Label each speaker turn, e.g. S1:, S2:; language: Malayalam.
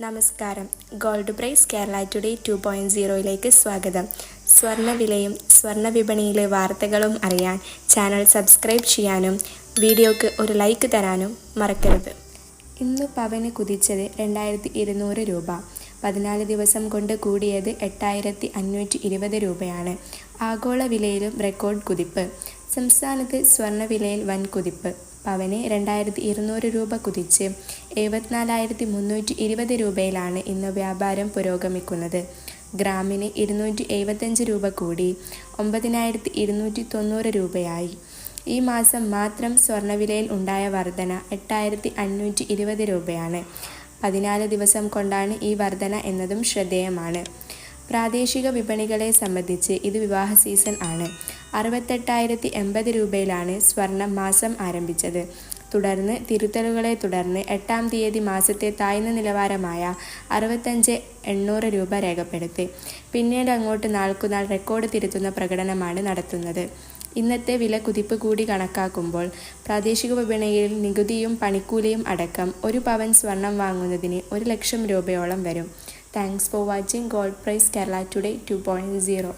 S1: നമസ്കാരം. ഗോൾഡ് പ്രൈസ് കേരള ടുഡേ 2.0യിലേക്ക് സ്വാഗതം. സ്വർണ്ണവിലയും സ്വർണ്ണ വിപണിയിലെ വാർത്തകളും അറിയാൻ ചാനൽ സബ്സ്ക്രൈബ് ചെയ്യാനും വീഡിയോക്ക് ഒരു ലൈക്ക് തരാനും മറക്കരുത്. ഇന്ന് പവന് കുതിച്ചത് 2200 രൂപ. 14 ദിവസം കൊണ്ട് കൂടിയത് 8520 രൂപയാണ്. ആഗോള വിലയിലും റെക്കോർഡ് കുതിപ്പ്. സംസ്ഥാനത്ത് സ്വർണ്ണവിലയിൽ വൻ കുതിപ്പ്. പവന് 2200 രൂപ കുതിച്ച് 74,320 രൂപയിലാണ് ഇന്ന് വ്യാപാരം പുരോഗമിക്കുന്നത്. ഗ്രാമിന് 275 രൂപ കൂടി 9,290 രൂപയായി. ഈ മാസം മാത്രം സ്വർണ്ണവിലയിൽ ഉണ്ടായ വർധന 8,520 രൂപയാണ്. 14 ദിവസം കൊണ്ടാണ് ഈ വർധന എന്നതും ശ്രദ്ധേയമാണ്. പ്രാദേശിക വിപണികളെ സംബന്ധിച്ച് ഇത് വിവാഹ സീസൺ ആണ്. 68,080 രൂപയിലാണ് സ്വർണം മാസം ആരംഭിച്ചത്. തുടർന്ന് തിരുത്തലുകളെ തുടർന്ന് 8-ാം തീയതി മാസത്തെ താഴ്ന്ന നിലവാരമായ 65,800 രൂപ രേഖപ്പെടുത്തി. പിന്നീട് അങ്ങോട്ട് നാൾക്കുനാൾ റെക്കോർഡ് തിരുത്തുന്ന പ്രകടനമാണ് നടത്തുന്നത്. ഇന്നത്തെ വില കുതിപ്പ് കൂടി കണക്കാക്കുമ്പോൾ പ്രാദേശിക വിപണിയിൽ നികുതിയും പണിക്കൂലിയും അടക്കം 1 പവൻ സ്വർണം വാങ്ങുന്നതിന് 1 ലക്ഷം രൂപയോളം വരും. Thanks for watching gold price Kerala today 2.0.